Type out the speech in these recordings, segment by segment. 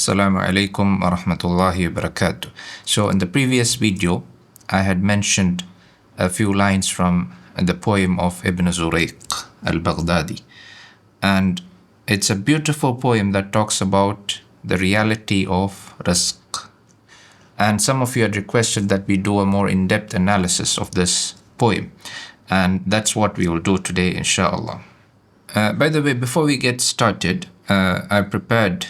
Assalamu alaikum wa rahmatullahi wa barakatuh. So in the previous video, I had mentioned a few lines from the poem of Ibn Zurayq al-Baghdadi. And it's a beautiful poem that talks about the reality of rizq. And some of you had requested that we do a more in-depth analysis of this poem. And that's what we will do today, inshallah. By the way, before we get started, I prepared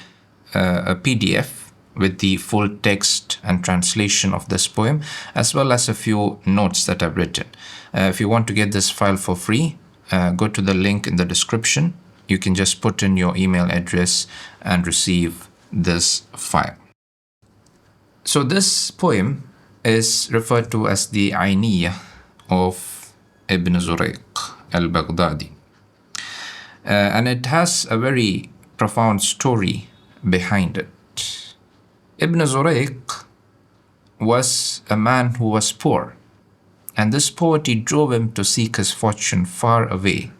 a PDF with the full text and translation of this poem, as well as a few notes that I've written. If you want to get this file for free, go to the link in the description. You can just put in your email address and receive this file. So this poem is referred to as the Ayniyah of Ibn Zurayq al-Baghdadi. And it has a very profound story behind it. Ibn Zurayq was a man who was poor, and this poverty drove him to seek his fortune far away.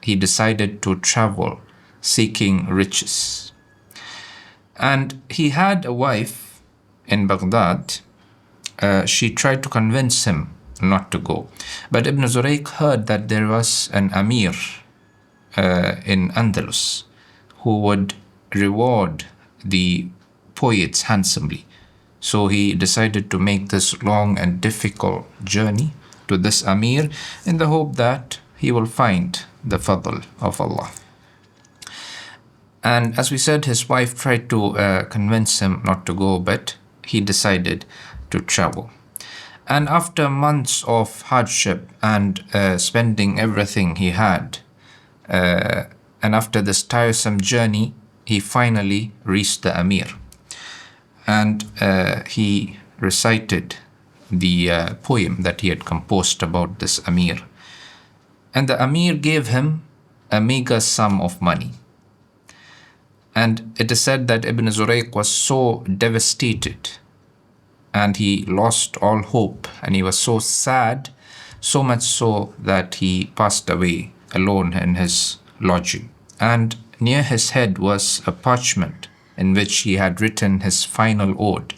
He decided to travel seeking riches. And he had a wife in Baghdad. She tried to convince him not to go. But Ibn Zurayq heard that there was an Amir in Andalus who would reward the poets handsomely. So he decided to make this long and difficult journey to this Amir in the hope that he will find the fadl of Allah. And as we said, his wife tried to convince him not to go, but he decided to travel. And after months of hardship and spending everything he had, and after this tiresome journey, he finally reached the Amir. And he recited the poem that he had composed about this Amir. And the Amir gave him a meager sum of money. And it is said that Ibn Zurayq was so devastated and he lost all hope, and he was so sad, so much so that he passed away alone in his lodging. And near his head was a parchment in which he had written his final ode.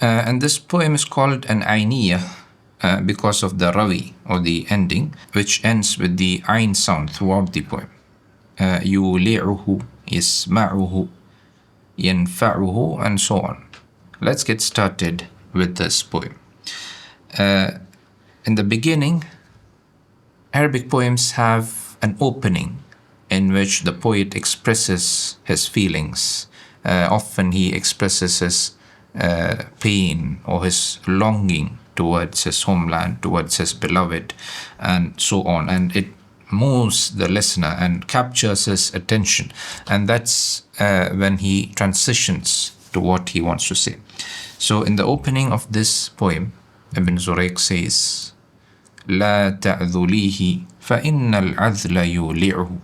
And this poem is called an Ayniyah because of the rawi, or the ending, which ends with the ayn sound throughout the poem. Yuli'uhu, yisma'uhu, yanfa'uhu, and so on. Let's get started with this poem. In the beginning, Arabic poems have an opening in which the poet expresses his feelings. Often he expresses his pain or his longing towards his homeland, towards his beloved, and so on. And it moves the listener and captures his attention. And that's when he transitions to what he wants to say. So in the opening of this poem, Ibn Zurayq says, لا تعذليه فإن العذل يولعه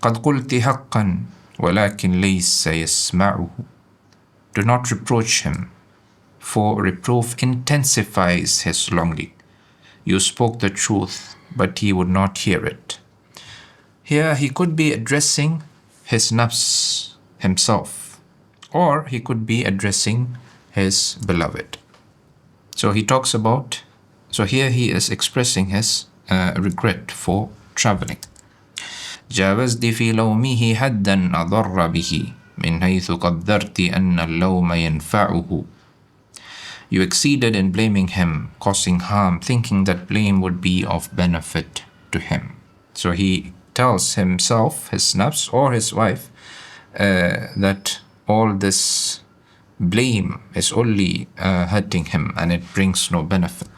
قد قلت حقا ولكن ليس يسمعه. Do not reproach him, for reproof intensifies his longing. You spoke the truth, but he would not hear it. Here he could be addressing his nafs, himself, or he could be addressing his beloved. So here he is expressing his regret for traveling. جاوزت في لومه حدا أضر به من حيث قدرت أن اللوم ينفعه. You exceeded in blaming him, causing harm, thinking that blame would be of benefit to him. So he tells himself, his nafs, or his wife, that all this blame is only hurting him and it brings no benefit.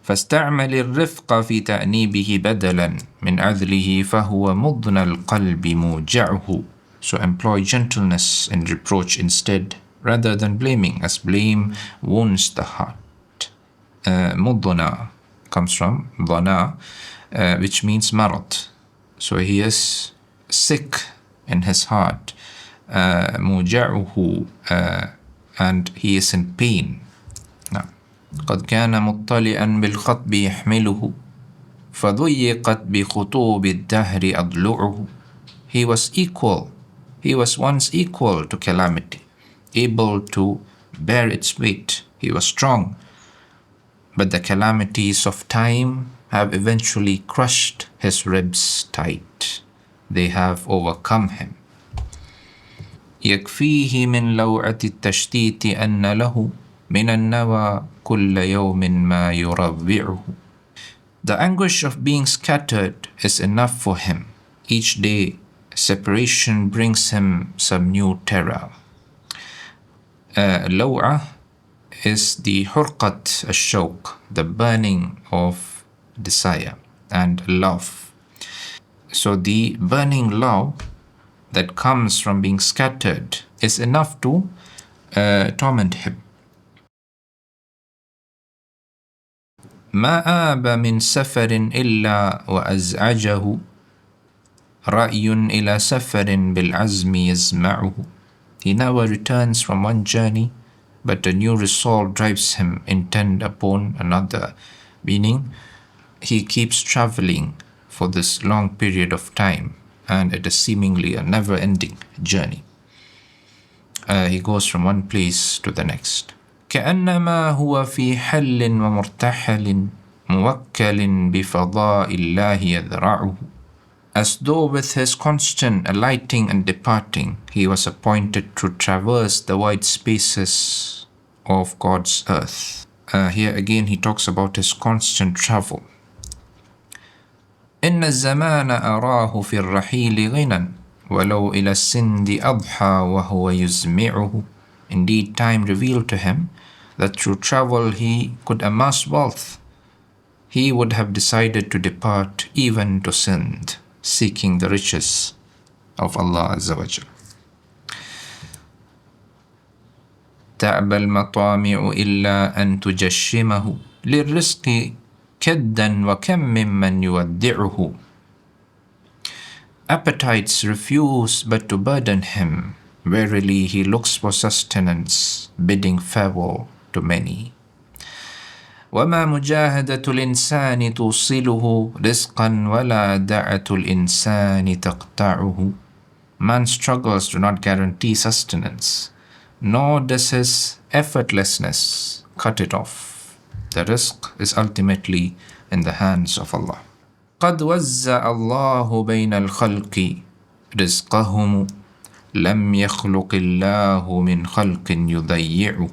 فاستعمل الرفق في تأنيبه بدلا من عذله فهو مضنى القلب موجعه. So employ gentleness in reproach instead, rather than blaming, as blame wounds the heart. مضنى comes from ضنا, which means marad. So he is sick in his heart. موجعه, and he is in pain. قد كان مطلعا بالخطب يحمله فضيقت بخطوب الدهر أضلعه. He was equal He was once equal to calamity, able to bear its weight. He was strong, but the calamities of time have eventually crushed his ribs tight. They have overcome him. يكفيه من لوعة التشتيت أن له من النوى كل يوم ما يروعه. The anguish of being scattered is enough for him. Each day, separation brings him some new terror. Law'a is the hurqat al-shawq, the burning of desire and love. So the burning love that comes from being scattered is enough to torment him. ما آب من سفر إلا وأزعجه رأي إلى سفر بالعزم يزمعه. He never returns from one journey, but a new resolve drives him intent upon another, meaning he keeps traveling for this long period of time, and it is seemingly a never-ending journey. He goes from one place to the next. كأنما هو في حل ومرتحل موكل بفضاء الله يذرعه. As though with his constant alighting and departing, he was appointed to traverse the wide spaces of God's earth. Here again he talks about his constant travel. إن الزمان أراه في الرحيل غنى ولو إلى السند أضحى وهو يزمعه. Indeed, time revealed to him that through travel he could amass wealth. He would have decided to depart even to Sind, seeking the riches of Allah Azza wa Jal. تأبى المطامع إلا أن تجشمه للرزق كدا وكم ممن يودعه. Appetites refuse but to burden him. Verily he looks for sustenance, bidding farewell to many. وما مجاهدة الإنسان توصله رزقا ولا دعة الإنسان تقطعه. Man's struggles do not guarantee sustenance, nor does his effortlessness cut it off. The rizq is ultimately in the hands of Allah. قد وزع الله بين الخلق رزقهم لم يخلق الله من خلق يضيعه.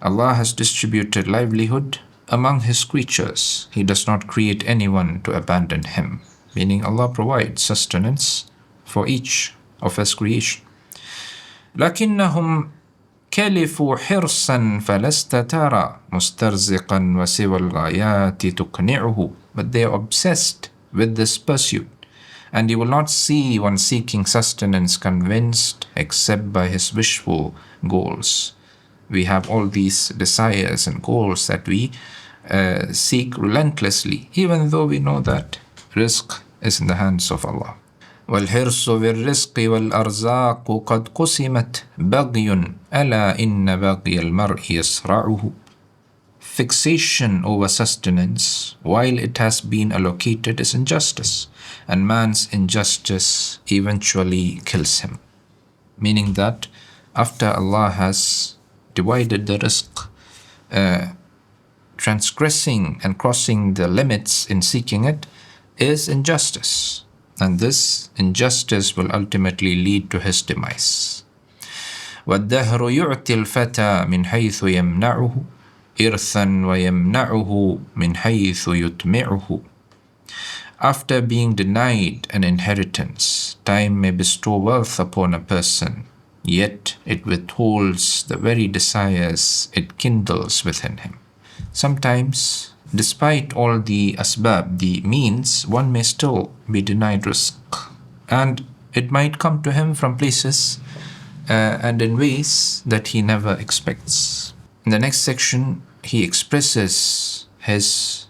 Allah has distributed livelihood among His creatures. He does not create anyone to abandon Him, meaning Allah provides sustenance for each of His creation. لكنهم كلفوا حرصا فلست ترى مسترزقا وسوى الغايات تقنعه. But they are obsessed with this pursuit, and you will not see one seeking sustenance convinced except by his wishful goals. We have all these desires and goals that we seek relentlessly, even though we know that rizq is in the hands of Allah. والحرص بالرزق والأرزاق قد قسمت بغي ألا إن بغي المرء يسرعه. Fixation over sustenance, while it has been allocated, is injustice, and man's injustice eventually kills him. Meaning that after Allah has divided the rizq, transgressing and crossing the limits in seeking it is injustice, and this injustice will ultimately lead to his demise. والدهر يعطي الفتى من حيث يمنعه إرثا ويمنعه من حيث يطمعه. After being denied an inheritance, time may bestow wealth upon a person, yet it withholds the very desires it kindles within him. Sometimes, despite all the asbab, the means, one may still be denied rizq, and it might come to him from places and in ways that he never expects. In the next section, he expresses his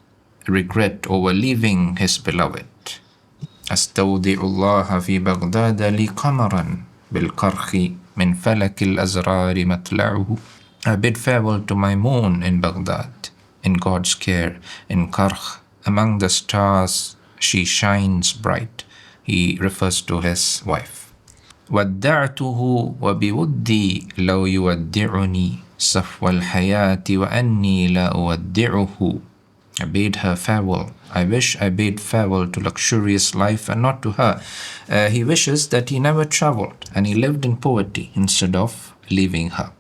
regret over leaving his beloved. أستودع الله في بغداد لي قمرا بالقرخ من فلك الأزرار مطلعه. I bid farewell to my moon in Baghdad, in God's care, in Karkh, among the stars she shines bright. He refers to his wife. ودعته وبودي لو يودعني صفو الحياة وأني لا أودعه. I bade her farewell. I wish I bade farewell to luxurious life and not to her. He wishes that he never traveled and he lived in poverty instead of leaving her.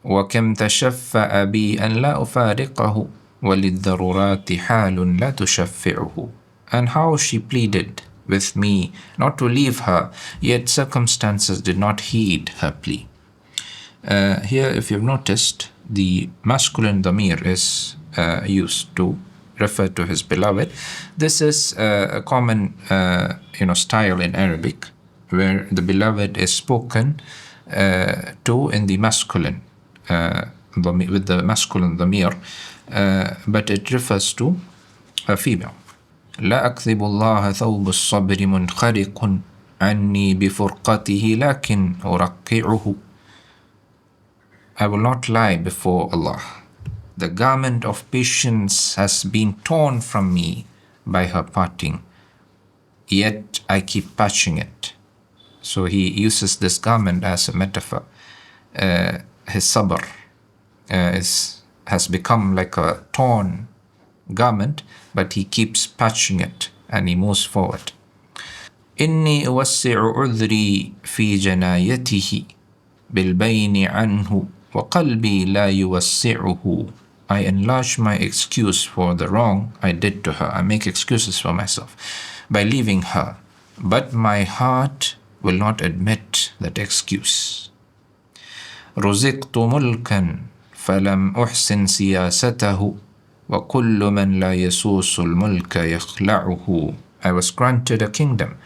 وكم تشفع بي أن لا أفارقه وللضرورات حال لا تشفعه. And how she pleaded with me not to leave her, yet circumstances did not heed her plea. Here, if you've noticed, the masculine dhamir is used to refer to his beloved. This is a common style in Arabic, where the beloved is spoken to in the masculine with the masculine dhamir, but it refers to a female. لا أكذب الله ثوب الصبر منخرق عني بفرقته لكن أرقعه. I will not lie before Allah. The garment of patience has been torn from me by her parting, yet I keep patching it. So he uses this garment as a metaphor. His sabr has become like a torn garment, but he keeps patching it and he moves forward. إني أوسع عذري في جنايته بالبين عنه وقلبي لا يوسعه. I enlarge my excuse for the wrong I did to her. I make excuses for myself by leaving her, but my heart will not admit that excuse. رزقت ملكا فلم أحسن سياسته وكل من لا يسوس الملك يخلعه. I was granted a kingdom,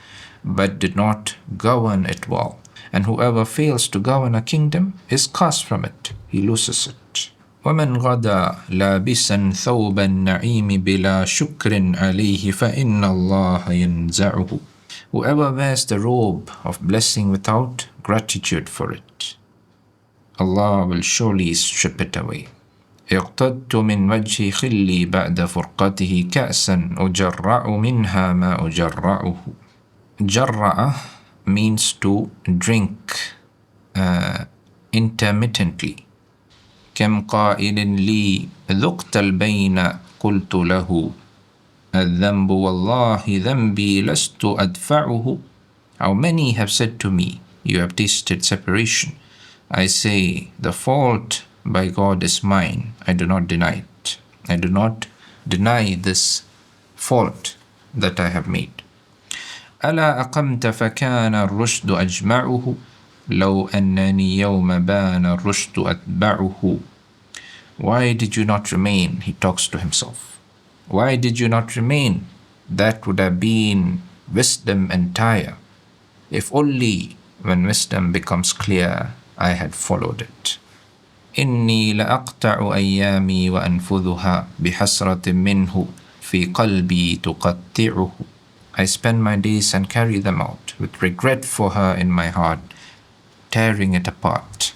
but did not govern it well. And whoever fails to govern a kingdom is cast from it. He loses it. ومن غدا لابسا ثوب النعيم بلا شكر عليه فإن الله ينزعه. Whoever wears the robe of blessing without gratitude for it, Allah will surely strip it away. اقتدت من وجه خلي بعد فرقته كأسا أجرع منها ما أجرعه. جرع means to drink intermittently. كم قائل لي ذقت البين قلت له الذنب والله ذنبي لست أدفعه. How many have said to me, you have tasted separation. I say, the fault by God is mine. I do not deny it. I do not deny this fault that I have made. ألا أقمت فكان الرشد أجمعه لو أنني يوم بان الرشد أتبعه. Why did you not remain? He talks to himself. Why did you not remain? That would have been wisdom entire. If only when wisdom becomes clear, I had followed it. إني لأقطع أيامي وأنفذها بحسرة منه في قلبي تقطعه. I spend my days and carry them out with regret for her in my heart, tearing it apart.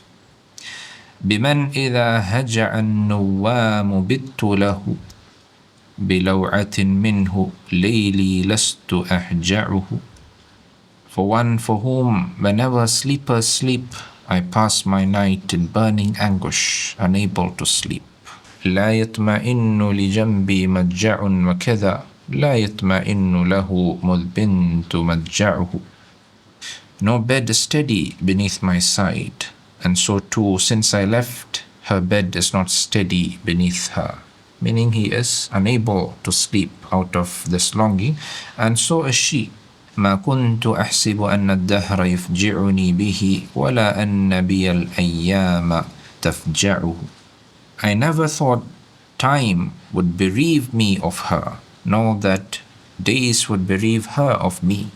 بمن إذا هجع النوام بت له بلوعة منه ليلي لست أهجعه. For one for whom whenever sleepers sleep, I pass my night in burning anguish, unable to sleep. لا يطمئن لجنبي مضجع وكذا لا يطمئن له مذ بنت مضجعه. No bed is steady beneath my side, and so too since I left, her bed is not steady beneath her. Meaning he is unable to sleep out of this longing, and so is she. ما كنت أحسب أن الدهر يفجعني به ولا أن بي الأيام تفجعه. I never thought time would bereave me of her, nor that days would bereave her of me.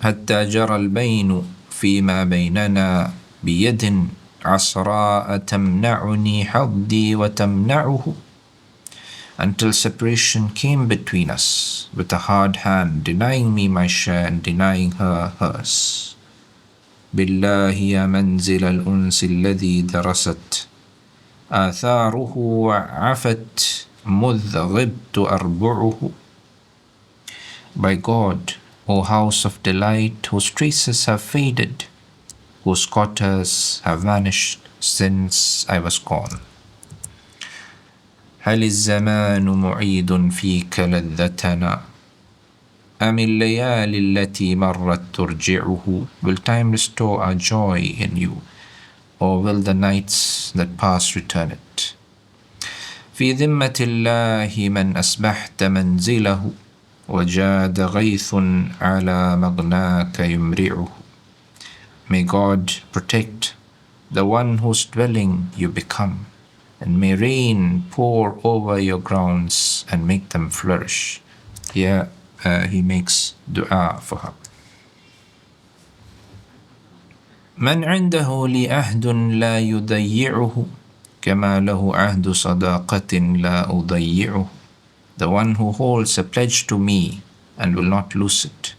حتى جرى البين فيما بيننا بيد عصراء تمنعني حظي وتمنعه. Until separation came between us with a hard hand, denying me my share and denying her hers. بالله يا منزل الأنس الذي درست آثاره وعفت مذ غبت أربعه. By God, O house of delight, whose traces have faded, whose quarters have vanished since I was gone. هل الزمان معيد فيك لذتنا أم الليالي التي مرت ترجعه? Will time restore our joy in you, or will the nights that pass return it? في ذمة الله من أسبحت منزله وجاد غيث على مغناك يمرعه. May God protect the one whose dwelling you become, and may rain pour over your grounds and make them flourish. Here he makes dua for her. من عنده لي عهد لا يضيعه كما له عهد صداقة لا أضيعه. The one who holds a pledge to me and will not lose it,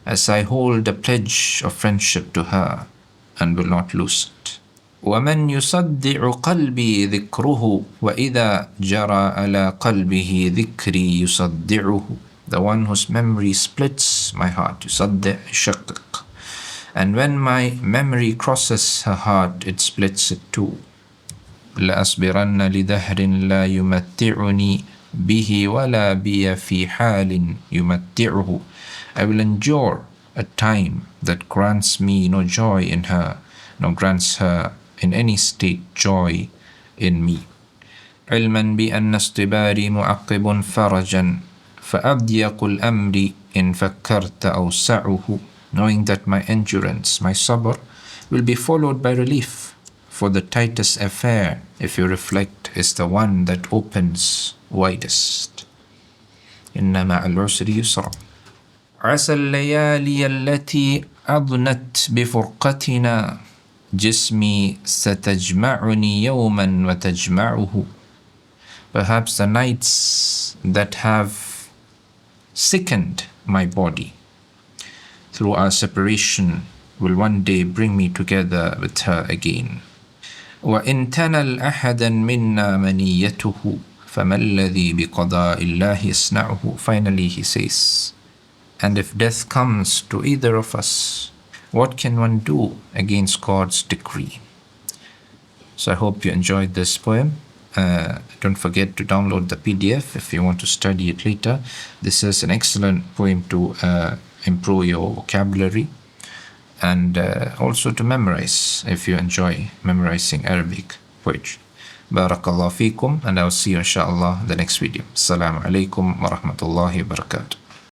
as I hold a pledge of friendship to her and will not lose it. ومن يصدع قلبي ذكره وإذا جرى على قلبه ذكري يصدعه. The one whose memory splits my heart, يصدع يشقق. And when my memory crosses her heart, it splits it too. لأصبرن لدهر لا يمتعني به ولا بي في حال يمتعه. I will endure a time that grants me no joy in her, nor grants her in any state joy in me. علما بأن اصطباري معقب فرجا فأضيق الأمر إن فكرت أوسعه. Knowing that my endurance, my sabr, will be followed by relief, for the tightest affair, if you reflect, is the one that opens widest. إن مع العسر يسرا. عسى الليالي التي أضنت بفرقتنا جسمي ستجمعني يوما وتجمعه. Perhaps the nights that have sickened my body through our separation will one day bring me together with her again. وإن تنل أحدا منا منيته فما الذي بقضاء الله يصنعه. Finally he says, and if death comes to either of us, what can one do against God's decree? So I hope you enjoyed this poem. Don't forget to download the PDF if you want to study it later. This is an excellent poem to improve your vocabulary and also to memorize if you enjoy memorizing Arabic poetry. Barakallahu feekum, and I'll see you inshallah in the next video. Assalamu alaikum wa rahmatullahi wa barakatuh.